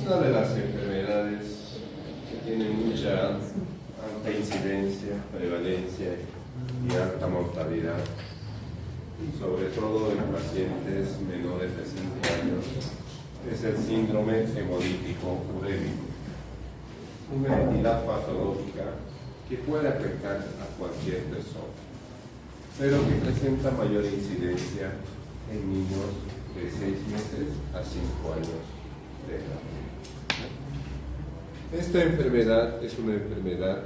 una de las enfermedades que tiene mucha alta incidencia, prevalencia y alta mortalidad, sobre todo en pacientes menores de 5 años, es el síndrome hemolítico urémico, una entidad patológica que puede afectar a cualquier persona, pero que presenta mayor incidencia en niños de 6 meses a 5 años de edad. Esta enfermedad es una enfermedad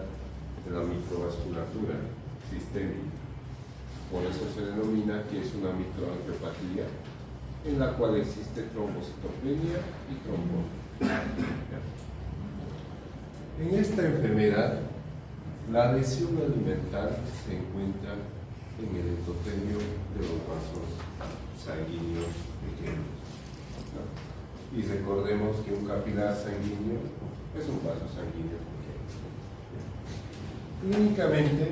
de la microvasculatura sistémica. Por eso se denomina que es una microangiopatía en la cual existe trombocitopenia y trombosis. En esta enfermedad, la lesión alimentar se encuentra en el endotelio de los vasos sanguíneos pequeños. Y recordemos que un capilar sanguíneo es un vaso sanguíneo pequeño. Clínicamente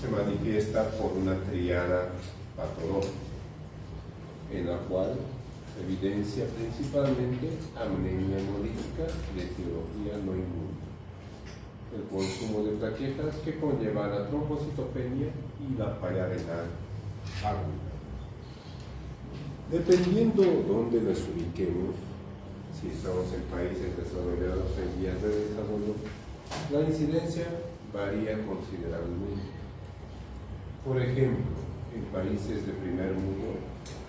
se manifiesta por una triada patológica, en la cual se evidencia principalmente anemia hemolítica de etiología no inmune, el consumo de plaquetas que conlleva la trombocitopenia y la falla renal aguda. Dependiendo dónde nos ubiquemos, si estamos en países desarrollados en vías de desarrollo, la incidencia varía considerablemente. Por ejemplo, en países de primer mundo,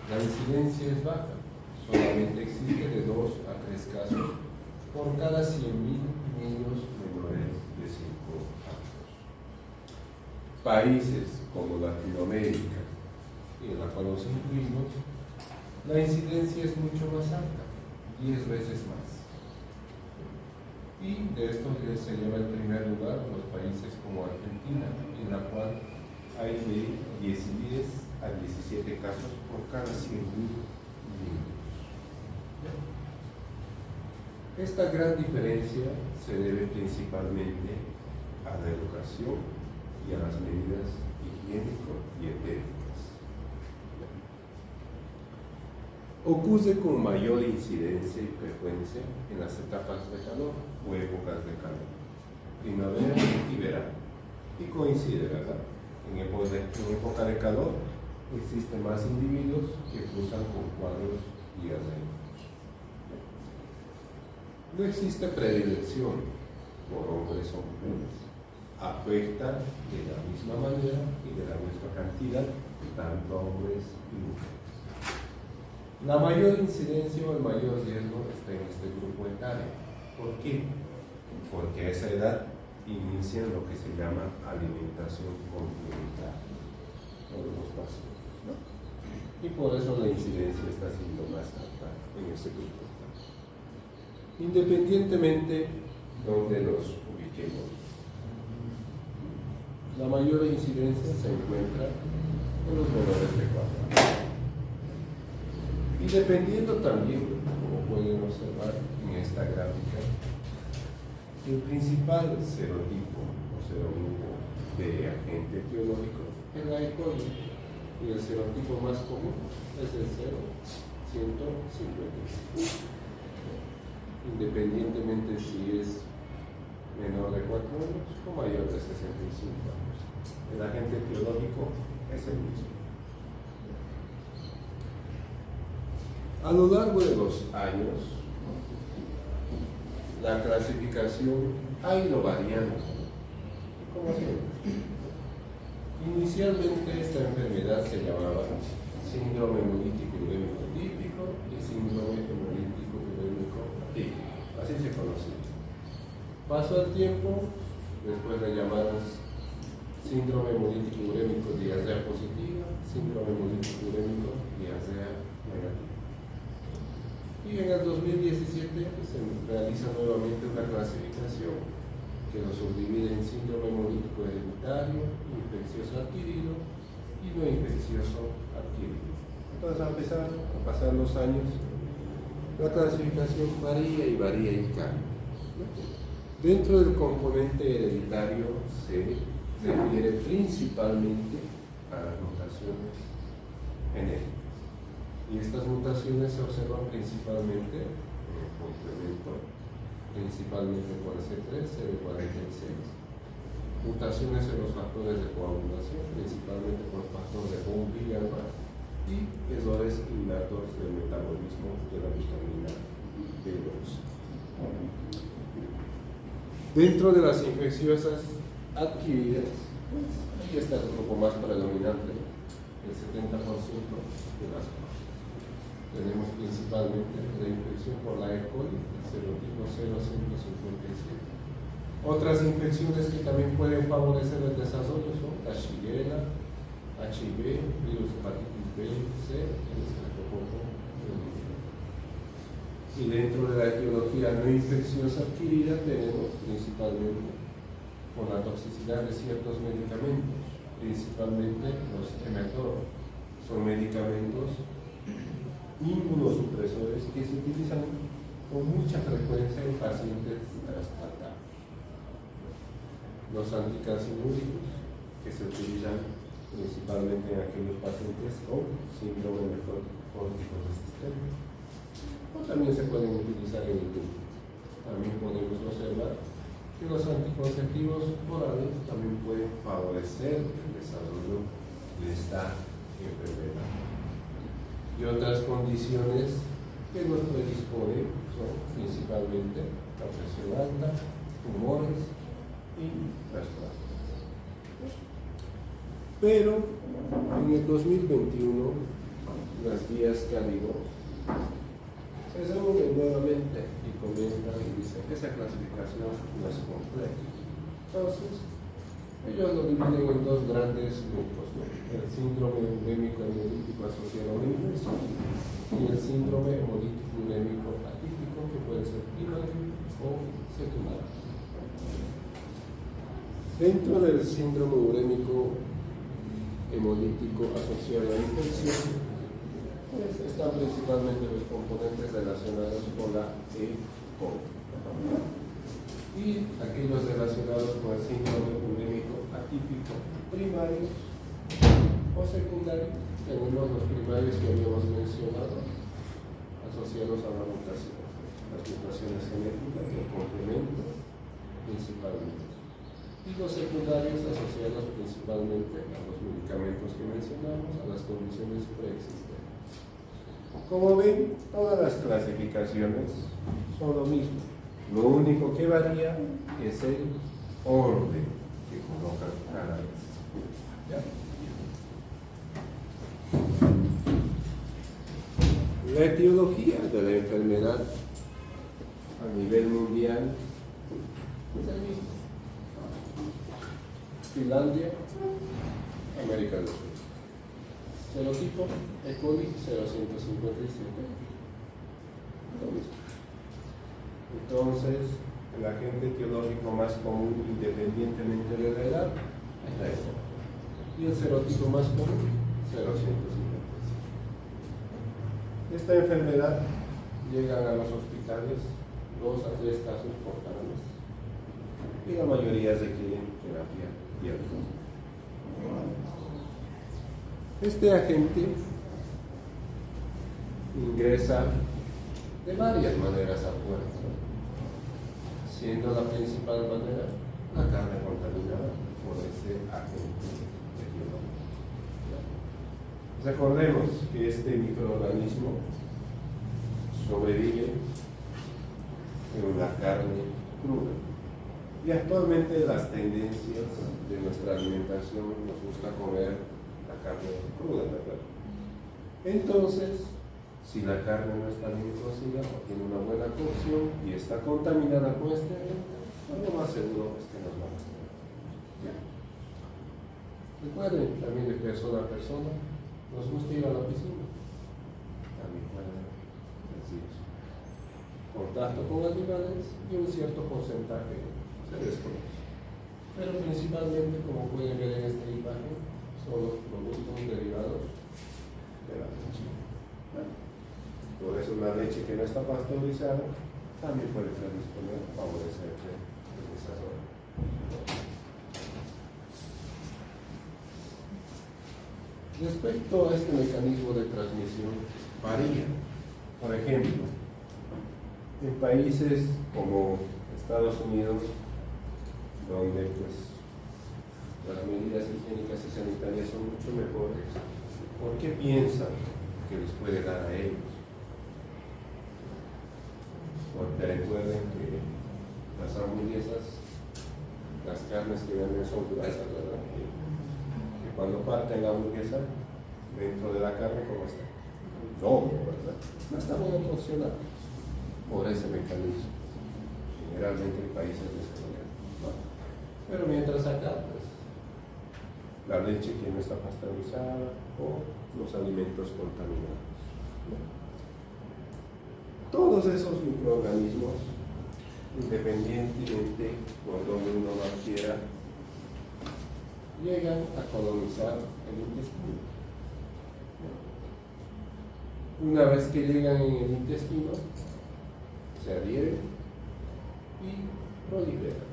la incidencia es baja, solamente existe de 2 a 3 casos por cada 100.000 niños menores de 5 años. Países como Latinoamérica, en la cual nos incluimos, la incidencia es mucho más alta, 10 veces más. Y de esto se lleva en primer lugar los países como Argentina, en la cual hay de 10 a 17 casos por cada 100.000 niños. Esta gran diferencia se debe principalmente a la educación y a las medidas higiénico-dietéticas. Ocurre con mayor incidencia y frecuencia en las etapas de calor o épocas de calor, primavera y verano, y coincide, ¿verdad? En época de calor existen más individuos que cruzan con cuadros diarreicos. No existe predilección por hombres o mujeres. Afecta de la misma manera y de la misma cantidad tanto a hombres y mujeres. La mayor incidencia o el mayor riesgo está en este grupo etario. ¿Por qué? Porque a esa edad inician lo que se llama alimentación complementaria por los pacientes, ¿no? Y por eso la incidencia está siendo más alta en ese grupo. Independientemente de donde los ubiquemos, la mayor incidencia se encuentra en los menores de 4 años. Y dependiendo también, como pueden observar en esta gráfica, el principal serotipo o serogrupo de agente etiológico es la E. coli, y el serotipo más común es el 0,155, independientemente si es menor de 4 años o mayor de 65 años. El agente etiológico es el mismo. A lo largo de los años, la clasificación ha ido variando, como siempre. Inicialmente esta enfermedad se llamaba síndrome hemolítico urémico típico y síndrome hemolítico urémico atípico, así se conocía. Pasó el tiempo, después le llamaron síndrome hemolítico urémico diarrea positiva, síndrome hemolítico urémico diarrea negativa. Y en el 2017 se realiza nuevamente una clasificación que lo subdivide en síndrome hemolítico hereditario, infeccioso adquirido y no infeccioso adquirido. Entonces, a pasar los años, la clasificación varía y cambia. Dentro del componente hereditario se refiere principalmente a las mutaciones genéticas. Y estas mutaciones se observan principalmente en el complemento principalmente por C3, CD46. Mutaciones en los factores de coagulación, principalmente por factor de Von-Willebrand, y errores innatos del metabolismo de la vitamina B12. Dentro de las infecciosas adquiridas, aquí está el grupo más predominante, el 70% de las causas. Tenemos principalmente la infección por la E. coli, el serotipo 0157. Otras infecciones que también pueden favorecer el desarrollo son la Shigella, HIV, virus hepatitis B, C, el estreptococo. Y dentro de la etiología no infecciosa adquirida tenemos principalmente por la toxicidad de ciertos medicamentos, principalmente los mTOR. Son medicamentos inmunosupresores que se utilizan con mucha frecuencia en pacientes trasplantados. Los anticancinúricos, que se utilizan principalmente en aquellos pacientes con síndrome nefrótico resistente, o también se pueden utilizar en el grupo. También podemos observar que los anticonceptivos orales también pueden favorecer el desarrollo de esta enfermedad. Y otras condiciones que nos predisponen son principalmente la presión alta, tumores y trasplantes. Pero en el 2021 las guías Caligo se reúnen nuevamente y comentan y dicen que esa clasificación no es completa. Entonces, ellos lo dividen en dos grandes grupos, ¿no? El síndrome urémico hemolítico asociado a una infección y el síndrome hemolítico urémico atípico, que puede ser primario o secundario. Dentro del síndrome urémico hemolítico asociado a infección, pues, están principalmente los componentes relacionados con la E. coli y aquellos relacionados con el síndrome urémico atípico primarios o secundarios. Tenemos los primarios que habíamos mencionado, asociados a la mutación, las mutaciones genéticas del complemento principalmente. Y los secundarios asociados principalmente a los medicamentos que mencionamos, a las condiciones preexistentes. Como ven, todas las clasificaciones son lo mismo. Lo único que varía es el orden que colocan cada vez. ¿Ya? La etiología de la enfermedad a nivel mundial es el mismo. Finlandia, América del Sur. Serotipo E. coli 0157. Lo mismo. Entonces, el agente etiológico más común, independientemente de la edad, es la E. coli. Y el serotipo más común, 0157. Esta enfermedad llega a los hospitales 2 a 3 casos por cada mes. Y la mayoría requieren terapia diagnóstica. Este agente ingresa de varias maneras al cuerpo, siendo la principal manera la carne contaminada por este agente etiológico. Recordemos que este microorganismo sobrevive en la carne cruda. Y actualmente las tendencias de nuestra alimentación nos gusta comer la carne cruda, ¿verdad? Entonces, si la carne no está bien cocida o tiene una buena cocción y está contaminada con este agente, lo más seguro es que nos vamos a comer. Recuerden, también de persona a persona, nos gusta ir a la piscina. También pueden decir eso. Contacto con animales y un cierto porcentaje se desconoce. Pero principalmente, como pueden ver en esta imagen, son los productos derivados de la leche. Por eso la leche que no está pasteurizada también puede predisponer a favorecer el desarrollo. Respecto a este mecanismo de transmisión, varía. Por ejemplo, En países como Estados Unidos, donde pues las medidas higiénicas y sanitarias son mucho mejores, ¿por qué piensan que les puede dar a ellos? Porque recuerden que las hamburguesas, las carnes que venden son gruesas, ¿verdad? Que cuando parten la hamburguesa, dentro de la carne, ¿cómo está? Doble, ¿verdad? No está muy funcionando por ese mecanismo. Generalmente en países desarrollados, ¿no? Pero mientras acá, pues, la leche que no está pasteurizada o los alimentos contaminados, ¿no? Todos esos microorganismos, independientemente por donde uno lo quiera, llegan a colonizar el intestino. Una vez que llegan en el intestino, se adhieren y proliferan.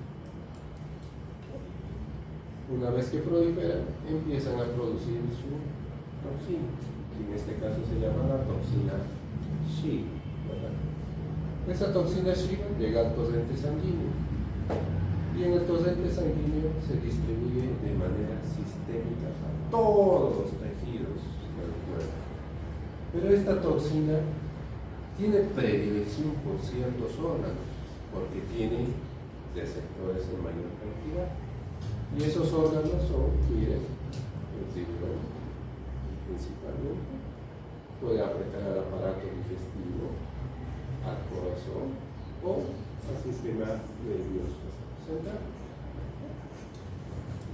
Una vez que proliferan, empiezan a producir su toxina. En este caso se llama la toxina Shiga, ¿verdad? Esa toxina Shiga llega al torrente sanguíneo y en el torrente sanguíneo se distribuye de manera sistémica a todos los tejidos del cuerpo. Pero esta toxina tiene predilección por ciertos órganos porque tiene receptores en mayor cantidad. Y esos órganos son, miren, el tiburón, principalmente, puede apretar al aparato digestivo, al corazón o al sistema nervioso central.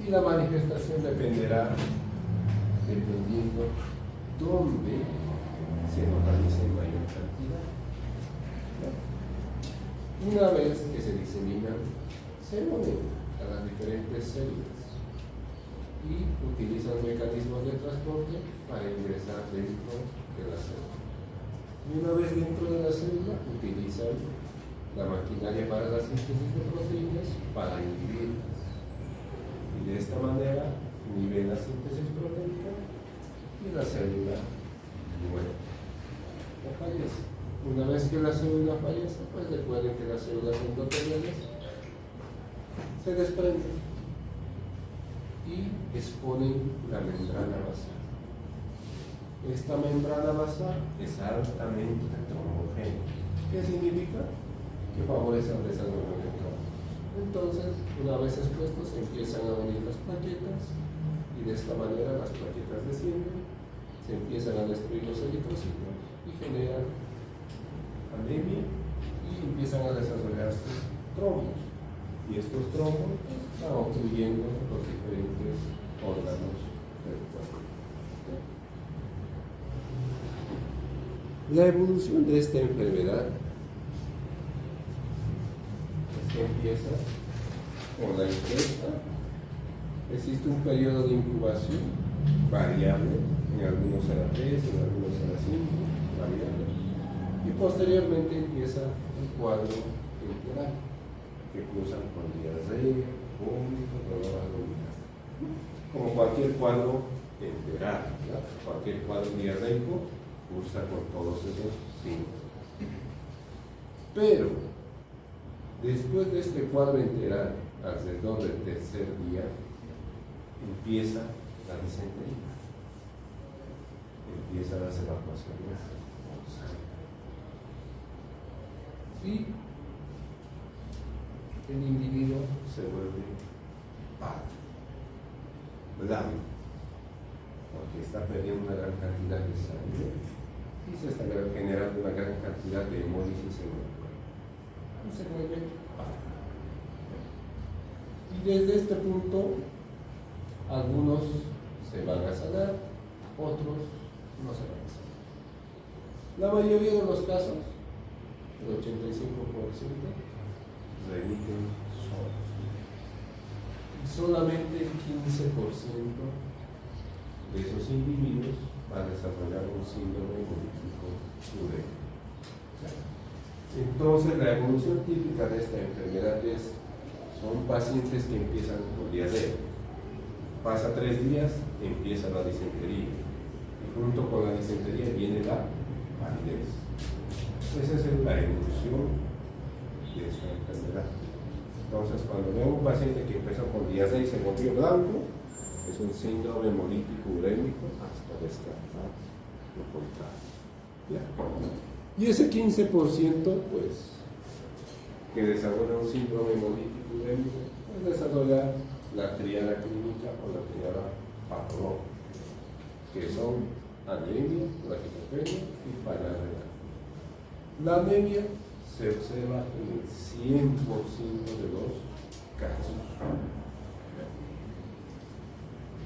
Y la manifestación dependerá dependiendo dónde se localiza en mayor cantidad. Una vez que se diseminan, se unen a las diferentes células y utilizan mecanismos de transporte para ingresar dentro de la célula. Y una vez dentro de la célula, utilizan la maquinaria para la síntesis de proteínas para inhibirlas. Y de esta manera inhiben la síntesis proteica y la célula muere o fallece. Una vez que la célula fallece, pues recuerden que las células endoteliales se desprenden y exponen la membrana basal. Esta membrana basal es altamente trombogénica. ¿Qué significa? Que favorece el desarrollo del cáncer. Entonces, una vez expuestos, empiezan a unir las plaquetas y de esta manera las plaquetas descienden, se empiezan a destruir los eritrocitos y generan anemia y empiezan a desarrollarse trombos. Y estos trombos van obstruyendo los diferentes órganos del cuerpo. La evolución de esta enfermedad empieza con la ingesta. Existe un periodo de incubación variable, en algunos será 3, en algunos será 5, variable, y posteriormente empieza el cuadro temporal, que cruzan con diarrea, vómito, dolor abdominal. Como cualquier cuadro enteral, cualquier cuadro diarreico cursa con todos esos síntomas. Pero, después de este cuadro enteral, alrededor del tercer día, empieza la disentería. Empiezan las evacuaciones forzosas. Y el individuo se vuelve pálido, blanco, porque está perdiendo una gran cantidad de sangre y se está generando una gran cantidad de hemólisis en el cuerpo. Y se vuelve pálido. Y desde este punto, algunos se van a sanar, otros no se van a sanar. La mayoría de los casos, el 85%, remiten solos. Y solamente el 15% de esos individuos va a desarrollar un síndrome hemolítico urémico. Entonces, la evolución típica de esta enfermedad son pacientes que empiezan con diarrea. Pasa 3 días, empieza la disentería. Y junto con la disentería viene la palidez. Esa es la evolución de esta enfermedad. Entonces, cuando vemos un paciente que empezó con diarrea y se volvió blanco, es un síndrome hemolítico urémico hasta descartar lo contrario. ¿Ya? Y ese 15%, pues, que desarrolla un síndrome hemolítico urémico, puede desarrollar la tríada clínica o la tríada patológica, que son anemia, plaquetopenia y falla renal. La anemia se observa en el 100% de los casos.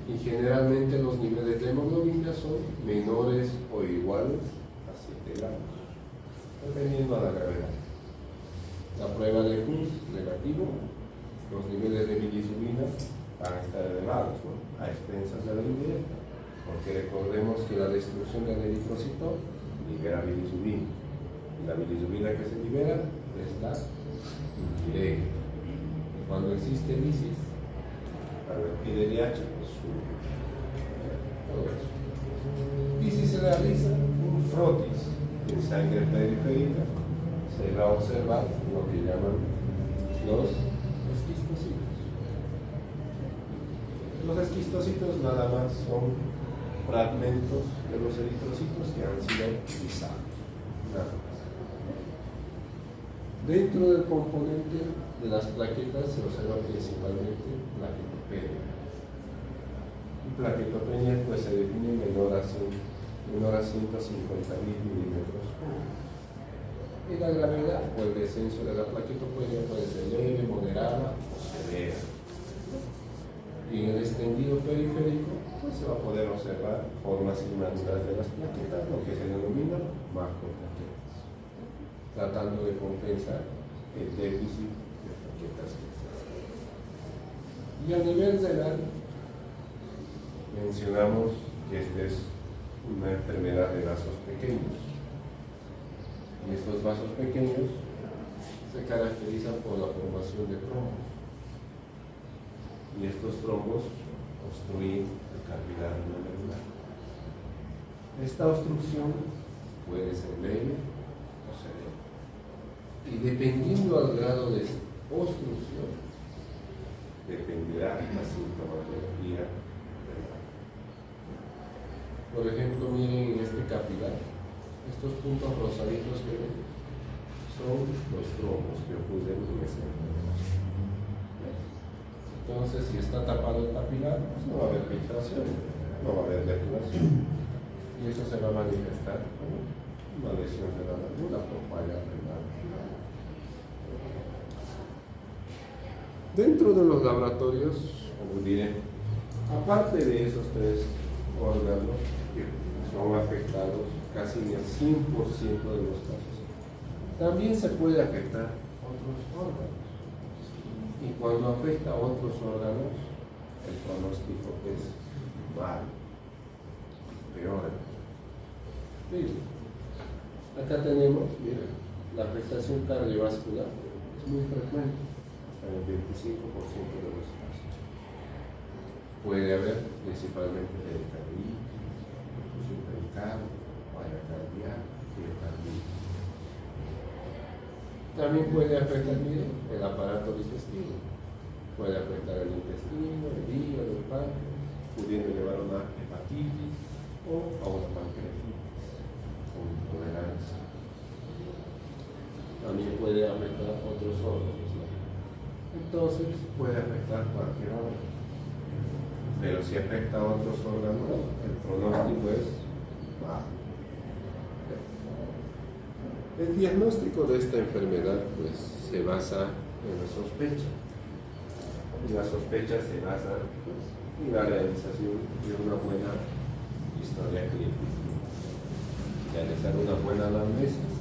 Y generalmente los niveles de hemoglobina son menores o iguales a 7 gramos, dependiendo a la gravedad. La prueba de Hus negativo, los niveles de bilisubina van a estar elevados, ¿no?, a expensas de la indirecta, porque recordemos que la destrucción del eritrocito libera bilisubina, y la bilisubina que se libera es la indirecta. Cuando existe lisis, el PDLH sube. Todo eso. Y si se realiza un frotis en sangre periférica, se va a observar lo que llaman los esquistocitos. Los esquistocitos nada más son fragmentos de los eritrocitos que han sido lisados, nada más. Dentro del componente de las plaquetas se observa principalmente plaquetopenia. Y plaquetopenia pues se define menor a 150.000 milímetros. Y la gravedad o el descenso de la plaquetopenia puede ser leve, moderada o severa. Y en el extendido periférico pues se va a poder observar formas inmaduras de las plaquetas, lo que se denomina macroplaquetas, tratando de compensar el déficit de plaquetas que existen. Y a nivel renal, mencionamos que esta es una enfermedad de vasos pequeños. Y estos vasos pequeños se caracterizan por la formación de trombos. Y estos trombos obstruyen el capilar glomerular. Esta obstrucción puede ser leve o severa. Y dependiendo al grado de obstrucción, dependerá la sintomatología renal. Por ejemplo, miren en este capilar, estos puntos rosaditos que ven son los trombos que ocurren en ese enfermedad. Entonces, si está tapado el capilar, pues no va a haber filtración, no va a haber depuración. Y eso se va a manifestar como una lesión de la válvula por falla renal. Dentro de los laboratorios, como diré, aparte de esos 3 órganos que son afectados casi en el 100% de los casos, también se puede afectar otros órganos. Y cuando afecta a otros órganos, el pronóstico es malo, peor. Miren, acá tenemos, miren, la afectación cardiovascular es muy frecuente, hasta en el 25% de los casos. Puede haber principalmente pericarditis, perfusión pericardio, falla cardíaca, miocarditis. También puede afectar, miren, el aparato digestivo. Puede afectar el intestino, el hígado, el páncreas, pudiendo llevar a una hepatitis o a una pancreatitis con intolerancia. También puede afectar otros órganos, ¿no? Entonces puede afectar cualquier órgano. Pero si afecta a otros órganos, el pronóstico es bajo. El diagnóstico de esta enfermedad pues, se basa en la sospecha. Y la sospecha se basa pues, en la realización de una buena historia clínica, realizar una buena anamnesis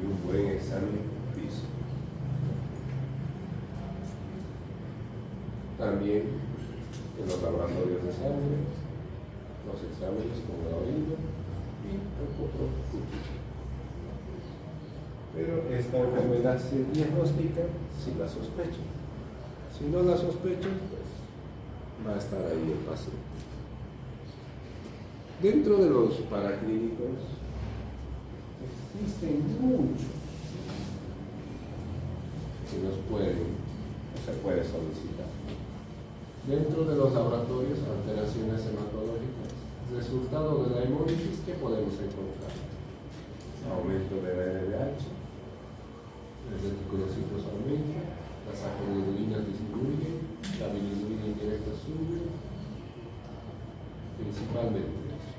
y un buen examen físico. También en los laboratorios de sangre, los exámenes como la orina y el control físico. Pero esta enfermedad se diagnostica si la sospecha. Si no la sospecha, pues va a estar ahí el paciente. Dentro de los paraclínicos existen muchos que nos pueden o se puede solicitar. Dentro de los laboratorios, alteraciones hematológicas, resultado de la hemólisis, ¿qué podemos encontrar? Aumento de la LDH, los reticulocitos aumentan, las acroglobulina disminuyen, la bilirrubina indirecta sube, principalmente eso.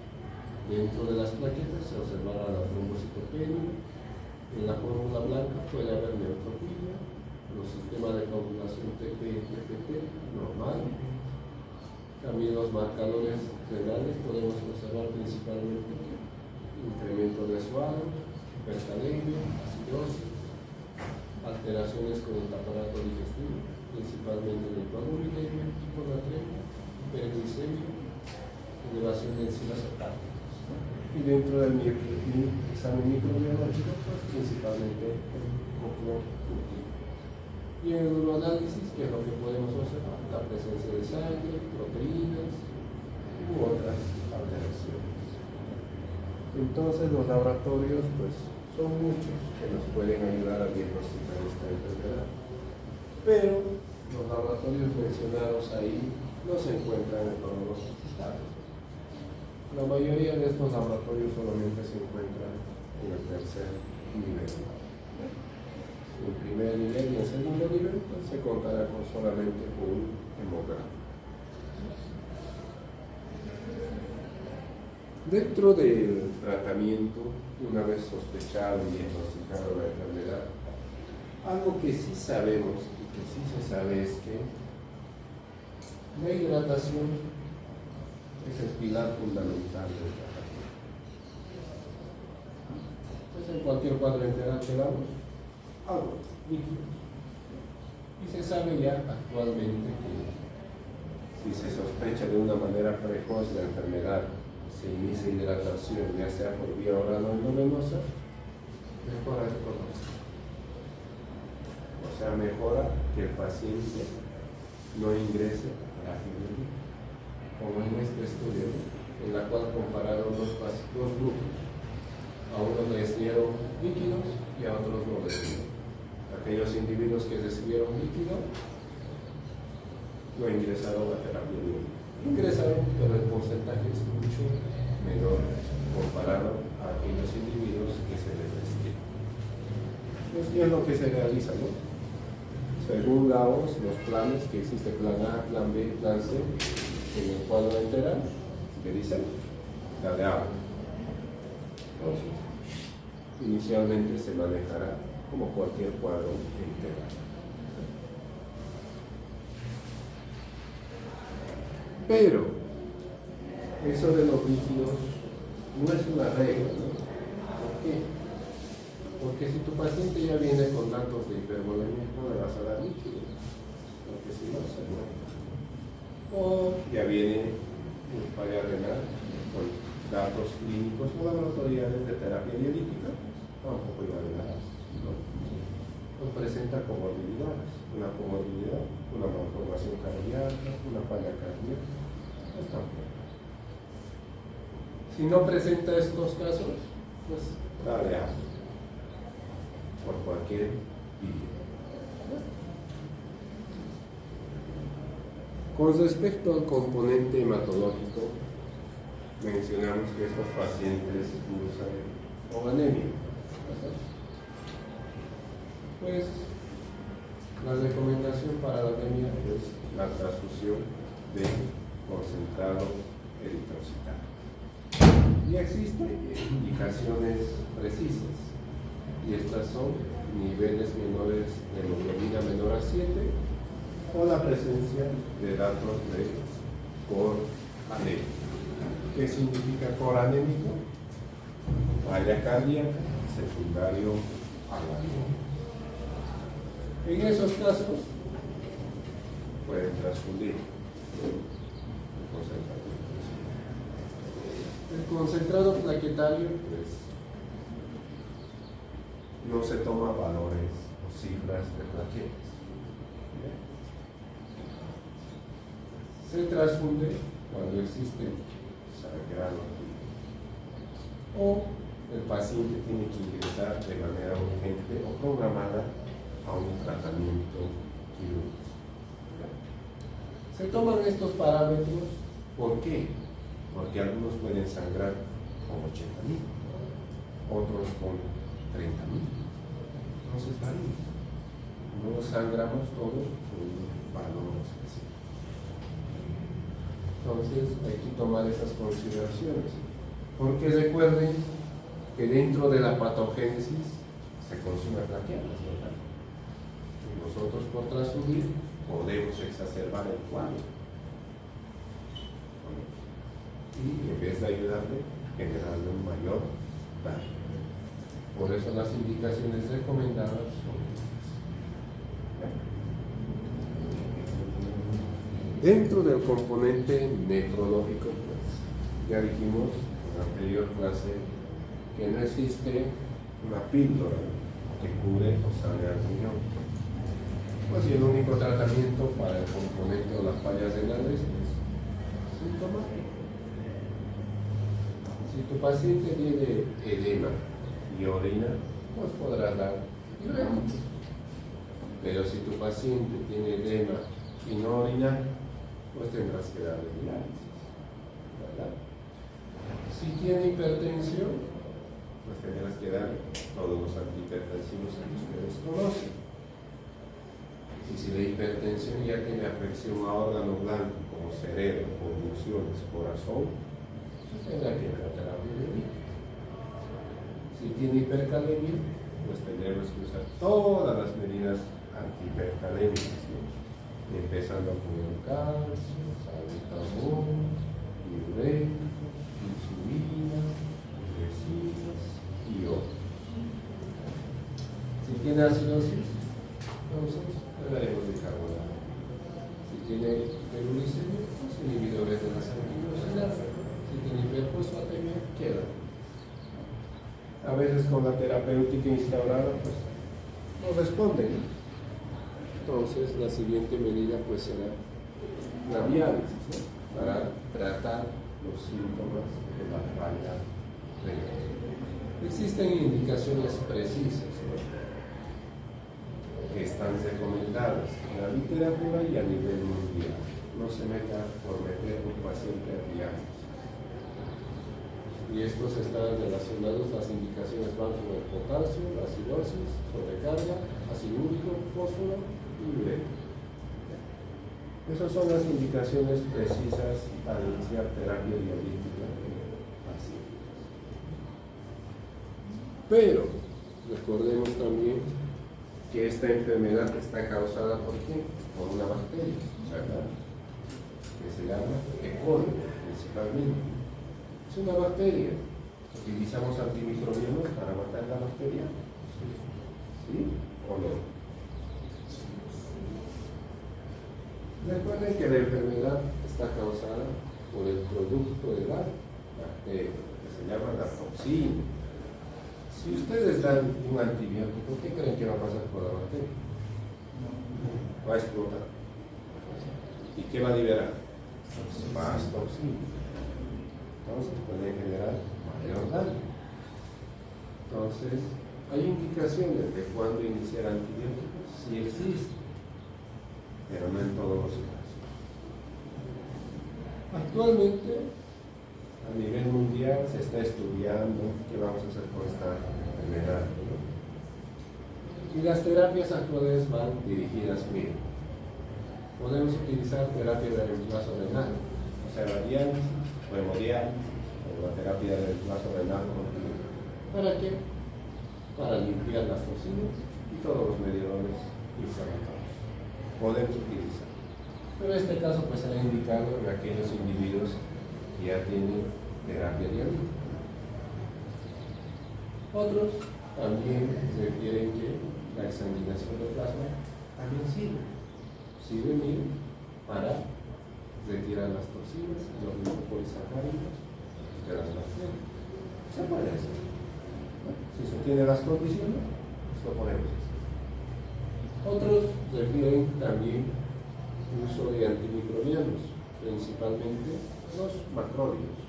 Dentro de las plaquetas se observará la trombocitopenia. En la fórmula blanca puede haber neutropenia, los sistemas de coagulación TP y TPT normal. También los marcadores renales podemos observar principalmente incremento de suado, hipercalemia, acidosis, alteraciones con el aparato digestivo, principalmente de hipoaglucemia, hiponatremia, hiperglicemia, elevación de enzimas hepáticas. Y dentro del examen microbiológico, pues, principalmente el cóctel. Y en el uroanálisis, que es lo que podemos observar, la presencia de sangre, proteínas u otras alteraciones. Entonces los laboratorios pues son muchos que nos pueden ayudar a diagnosticar esta enfermedad, pero los laboratorios mencionados ahí no se encuentran en todos los hospitales. La mayoría de estos laboratorios solamente se encuentran en el tercer nivel. En primer nivel y en segundo nivel pues, se contará con solamente un hemograma. Dentro del tratamiento, una vez sospechado y diagnosticado la enfermedad, algo que sí sabemos y que sí se sabe es que la hidratación es el pilar fundamental del tratamiento. Pues en cualquier cuadro enteral que damos, algo líquido. Y se sabe ya actualmente que si se sospecha de una manera precoz la enfermedad, se inicia hidratación, ya sea por vía oral o endovenosa, mejora el pronóstico. O sea, mejora que el paciente no ingrese a terapia biológica, como en este estudio, en la cual compararon dos grupos. A unos les dieron líquidos y a otros no les dieron. Aquellos individuos que recibieron líquido no ingresaron a terapia biológica. Ingresaron, pero el porcentaje es mucho menor comparado a aquellos individuos que se les restringen. Pues es lo que se realiza, ¿no? Según los planes que existe, plan A, plan B, plan C, en el cuadro enteral, que dicen, la de agua. Entonces, inicialmente se manejará como cualquier cuadro integral. Pero eso de los líquidos no es una regla, ¿no? ¿Por qué? Porque si tu paciente ya viene con datos de hipervolemia, no le vas a dar líquidos, porque si no se muere. O ya viene un falla renal con datos clínicos o laboratoriales de terapia dialítica, tampoco ya le das, ¿no? O presenta comorbilidades, una comorbilidad, una malformación cardíaca, una falla cardíaca, pues tampoco. Si no presenta estos casos, pues dale agua por cualquier vía. Con respecto al componente hematológico, mencionamos que estos pacientes cursan con anemia. Pues la recomendación para la anemia es la transfusión de concentrado eritrocitario. Y existen indicaciones precisas, y estas son niveles menores de hemoglobina menor a 7 o la presencia de datos de cor anémico. ¿Qué significa cor anémico? Falla cardíaca secundario a la anemia. En esos casos pueden transfundir el concentrado plaquetario, pues no se toma valores o cifras de plaquetas. Se transfunde cuando existe sangrado o el paciente tiene que ingresar de manera urgente o programada a un tratamiento quirúrgico. Se toman estos parámetros, ¿por qué? Porque algunos pueden sangrar con 80.000, otros con 30.000. Entonces varía. No sangramos todos con un valor específico. Entonces hay que tomar esas consideraciones. Porque recuerden que dentro de la patogénesis se consume plaquetas, ¿verdad? Y nosotros por transfundir podemos exacerbar el cuadro. Y en vez de ayudarle, generarle un mayor daño. Por eso las indicaciones recomendadas son estas. Dentro del componente nefrológico, pues, ya dijimos en la anterior clase que no existe una píldora que cure o sane al riñón. Pues y el único tratamiento para el componente o las fallas renales es sintomático. Si tu paciente tiene edema y orina, pues podrás dar diuréticos. Pero si tu paciente tiene edema y no orina, pues tendrás que darle diálisis, ¿verdad? Si tiene hipertensión, pues tendrás que dar todos los antihipertensivos que ustedes conocen. Y si la hipertensión ya tiene afección a órgano blanco como cerebro, convulsiones, corazón, pues tendrá que dar terapia diurética. Si tiene hipercalemia, pues tendremos que usar todas las medidas antihipercalémicas, ¿no? Empezando con el calcio, salbutamol, diurético, insulina, resinas y otros. Si tiene acidosis, entonces daremos bicarbonato. Si tiene hiperuricemia, pues inhibidores de las angiotensina. Si tiene hiperfosfatemia, queda. A veces con la terapéutica instaurada, pues no responden. Entonces la siguiente medida pues será la diálisis, ¿no? Para tratar los síntomas de la falla renal. Existen indicaciones precisas, ¿no? Que están recomendadas en la literatura y a nivel mundial. No se meta por meter un paciente a diálisis. Y estos están relacionados, las indicaciones van con el potasio, la acidosis, sobrecarga, ácido úrico, fósforo y urea. Esas son las indicaciones precisas para iniciar terapia dialítica en pacientes. Pero recordemos también que esta enfermedad está causada ¿por qué? Por una bacteria, ¿verdad? Que se llama E. coli principalmente. Es una bacteria. ¿Utilizamos antimicrobianos para matar la bacteria? ¿Sí o no? Recuerden que la enfermedad está causada por el producto de la bacteria, que se llama la toxina. Si ustedes dan un antibiótico, ¿qué creen que va a pasar con la bacteria? Va a explotar. ¿Y qué va a liberar? Más toxina. Entonces puede generar mayor daño. Entonces, hay indicaciones de cuándo iniciar antibióticos, sí existen, pero no en todos los casos. Actualmente, a nivel mundial, se está estudiando qué vamos a hacer con esta enfermedad, ¿no? Y las terapias actuales van dirigidas bien. Podemos utilizar terapia de reemplazo renal, o sea, la diálisis, o hemodiálisis, o la terapia de reemplazo renal continua. ¿Para qué? Para limpiar las toxinas y todos los mediadores inflamatorios. Podemos utilizar. Pero en este caso pues será indicado en aquellos individuos que ya tienen terapia dialítica. Otros también refieren que la exsanguinación de plasma también sirve bien para retirar las toxinas y los lipopolisacáridos de las bacterias. Se puede hacer. Si se tiene las condiciones, pues lo podemos hacer. Otros refieren también uso de antimicrobianos, principalmente los macrólidos.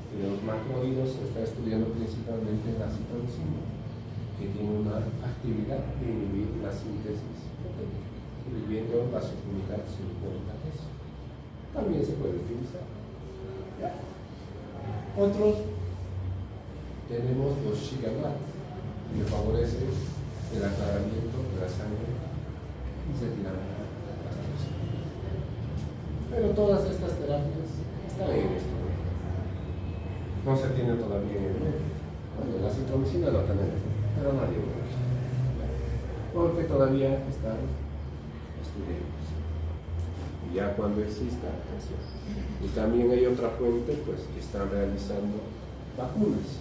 Y de los macrólidos se está estudiando principalmente la citosina, que tiene una actividad de inhibir la síntesis proteica, inhibiendo la subunidad 50S. También se puede utilizar. ¿Ya? Otros tenemos los Shigamat, que favorecen el aclaramiento de la sangre y se tiran las toxinas. Pero todas estas terapias están en esto. No se tienen todavía en el medio. Bueno, la citromicina lo tenemos, pero nadie lo usa. Porque todavía están estudiando. Y ya cuando exista, atención. Y también hay otra fuente, pues, que están realizando vacunas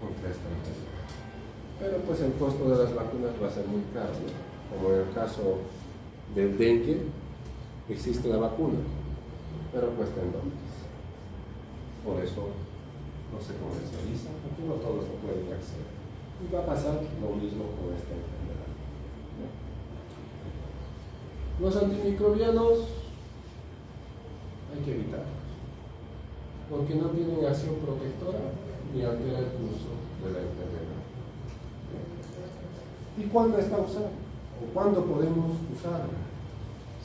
contra esta enfermedad. Pero pues el costo de las vacunas va a ser muy caro, ¿no? Como en el caso del dengue, existe la vacuna, pero cuesta en dólares. Por eso no se comercializa, porque no todos lo pueden acceder. Y va a pasar lo mismo con esta enfermedad, ¿no? Los antimicrobianos hay que evitarlos, porque no tienen acción protectora ni altera el curso de la enfermedad. ¿Y cuándo está usado? ¿O cuándo podemos usarlo?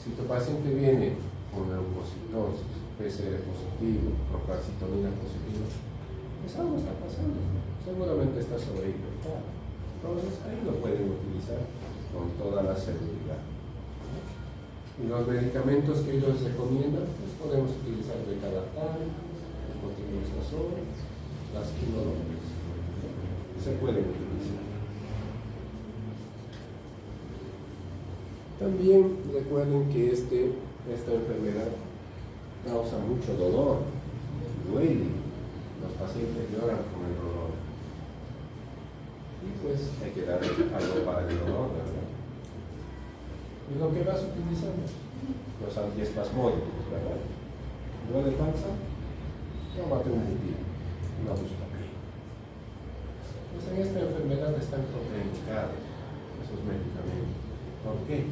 Si tu paciente viene con leucocitosis, PCR positivo, procalcitonina positiva, pues algo está pasando, seguramente está sobrehidratado. Entonces ahí lo pueden utilizar con toda la seguridad. Y los medicamentos que ellos recomiendan, pues podemos utilizar becadactal, el cotrimoxazol, las quinolonas. Se pueden utilizar. También recuerden que esta enfermedad causa mucho dolor, duele, los pacientes lloran con el dolor. Y pues hay que dar algo para el dolor, ¿verdad? Y lo que vas utilizando, los antiespasmódicos, ¿verdad? ¿Duele panza? Tómate un butil, una buscapina. Pues en esta enfermedad están contraindicados esos medicamentos. ¿Por qué?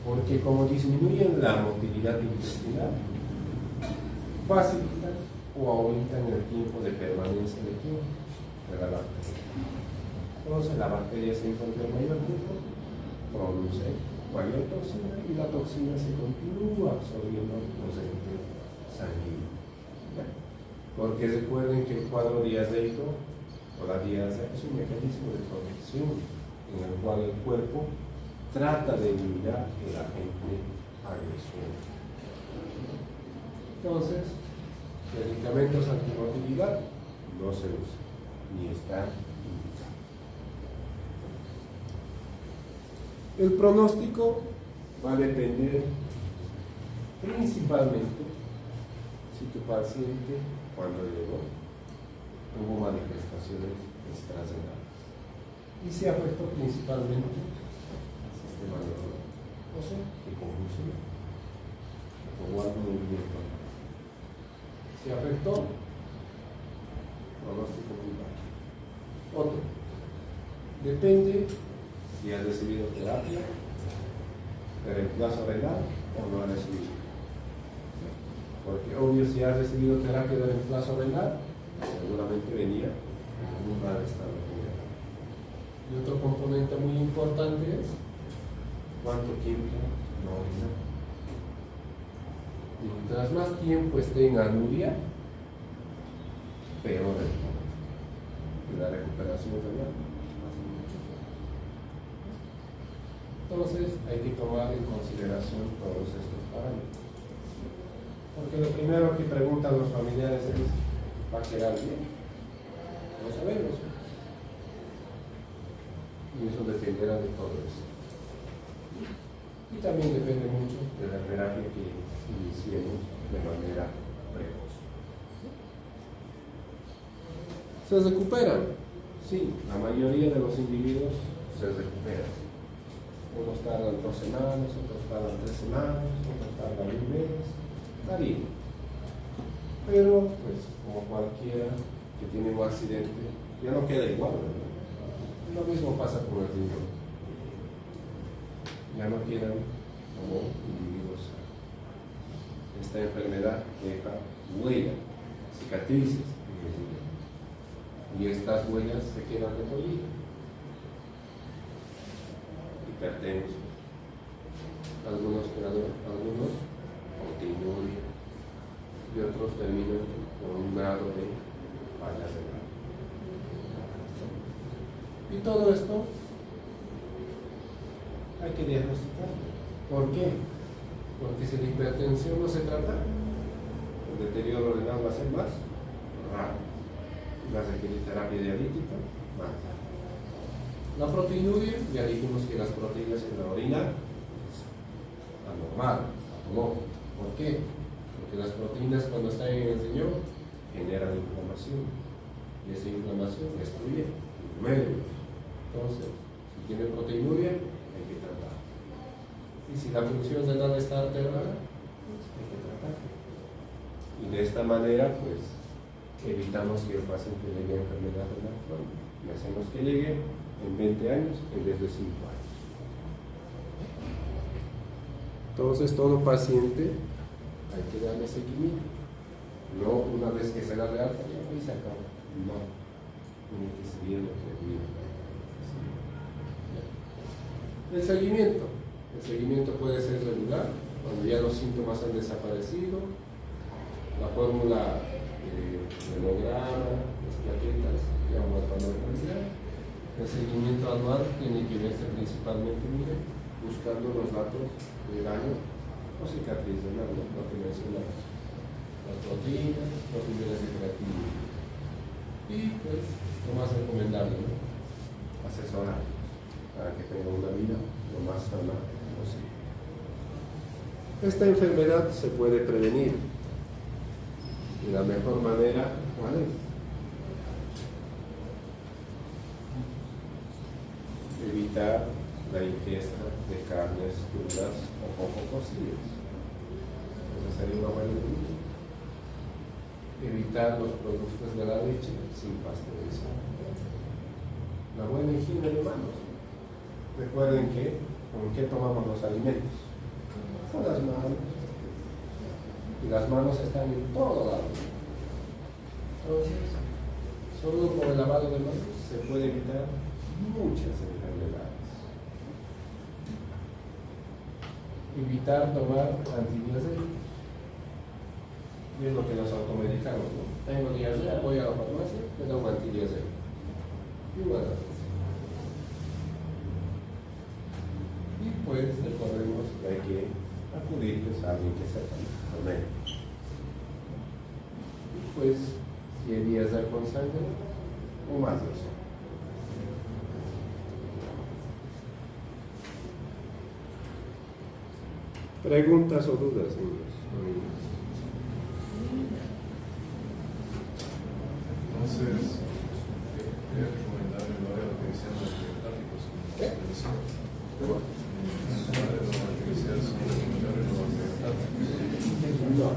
Porque como disminuyen la motilidad intestinal, facilitan o aumentan el tiempo de permanencia de la bacteria. Entonces la bacteria se encuentra mayor tiempo, produce mayor toxina y la toxina se continúa absorbiendo los electrones sanguíneos. Porque recuerden que el cuadro diazeico o la diasa es un mecanismo de protección en el cual el cuerpo trata de eliminar el agente agresor. Entonces, medicamentos antimotilidad no se usan, ni están indicados. El pronóstico va a depender principalmente si tu paciente, cuando llegó, tuvo manifestaciones extrasrenales y se afectó principalmente al sistema neurológico, o sea, que convulsionó, que tuvo algún movimiento. Se afectó, pronóstico muy bajo. Otro, depende si has recibido terapia de reemplazo renal o no has recibido. Porque obvio, si has recibido terapia de reemplazo renal, seguramente venía en un mal estado general. Y otro componente muy importante es cuánto tiempo no orina. Mientras más tiempo esté en anuria, peor el pronóstico. Y la recuperación renal hace mucho tiempo. Entonces hay que tomar en consideración todos estos parámetros. Porque lo primero que preguntan los familiares es, ¿va a quedar bien? No sabemos. Y eso dependerá de todo eso. Y también depende mucho de la terapia que iniciemos de manera precoz. ¿Se recuperan? Sí, la mayoría de los individuos se recuperan. Unos tardan 2 semanas, otros tardan 3 semanas, otros tardan 1 mes. Está bien. Pero, pues, como cualquiera que tiene un accidente, ya no queda igual, ¿verdad? Lo mismo pasa con el riñón. Ya no quedan como individuos. Esta enfermedad deja huella, cicatrices en el riñón. Y estas huellas se quedan de por vida. hipertensos, algunos continúan y otros terminan con un grado de fallas renales. Y todo esto hay que diagnosticar. ¿Por qué? Porque si la hipertensión no se trata, el deterioro renal va a ser más raro. Va a requerir terapia dialítica más. La proteinuria, ya dijimos que las proteínas en la orina es anormal, ¿por qué? Porque las proteínas cuando están en el riñón generan inflamación y esa inflamación destruye medios. Entonces, si tiene proteinuria, hay que tratar. Y si la función renal está alterada, hay que tratar. Y de esta manera, pues, evitamos que el paciente llegue a enfermedad renal crónica y hacemos que llegue en 20 años en vez de 5 años. Entonces, todo paciente hay que darle seguimiento. No una vez que se la realta, ya y se acaba. No. Tiene que seguir lo que vive. El seguimiento puede ser regular, cuando ya los síntomas han desaparecido. La fórmula hemograma, las plaquetas, ya van a normalidad. El seguimiento anual tiene que verse principalmente, miren, buscando los datos de daño o cicatriz renal, lo que mencionamos. Las proteínas, los niveles de creatinina. Y pues, lo más recomendable, ¿no? Asesorar para que tenga una vida lo más sana posible. Esta enfermedad se puede prevenir. Y la mejor manera, ¿cuál es? Evitar la ingesta de carnes crudas o poco cocidas. Esa sería una buena medida. Evitar los productos de la leche sin pasteurizar. La buena higiene de manos. Recuerden que, ¿con qué tomamos los alimentos? Con las manos. Y las manos están en todo lado. Entonces, solo por el lavado de manos se puede evitar muchas enfermedades. Evitar tomar antidiarreicos. Y es lo que nos automedicamos, ¿no? Tengo diarrea, voy a la farmacia, me da un antidiarreico. Y bueno, y pues recordemos que hay que acudir pues, a alguien que sepa con él. Y pues, si hay diarrea con sangre, o más de eso. ¿Preguntas o dudas, niños? Entonces, ¿qué recomendable lo de lo que decían los antibióticos? ¿Qué? No,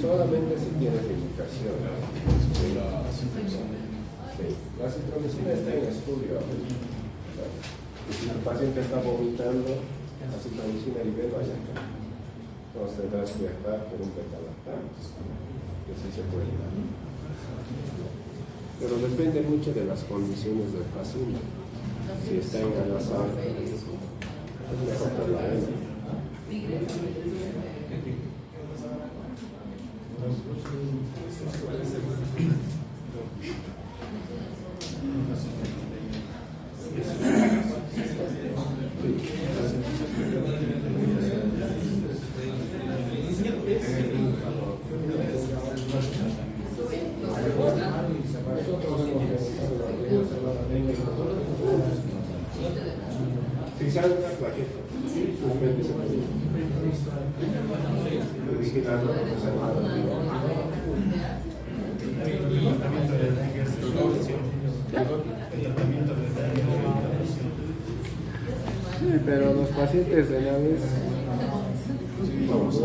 solamente si tienes indicación. Sí. La citromicina está en estudio. Si el paciente está vomitando, la citromicina y velo allá acá. Entonces tendrás que estar por un beta-lactam, que sí se puede dar. Pero depende mucho de las condiciones del paciente. Si está enganasado, es mejor por la arena. Si sale una plaqueta, suspende ese paciente. Vigilando la sí, pero los pacientes renales, vamos,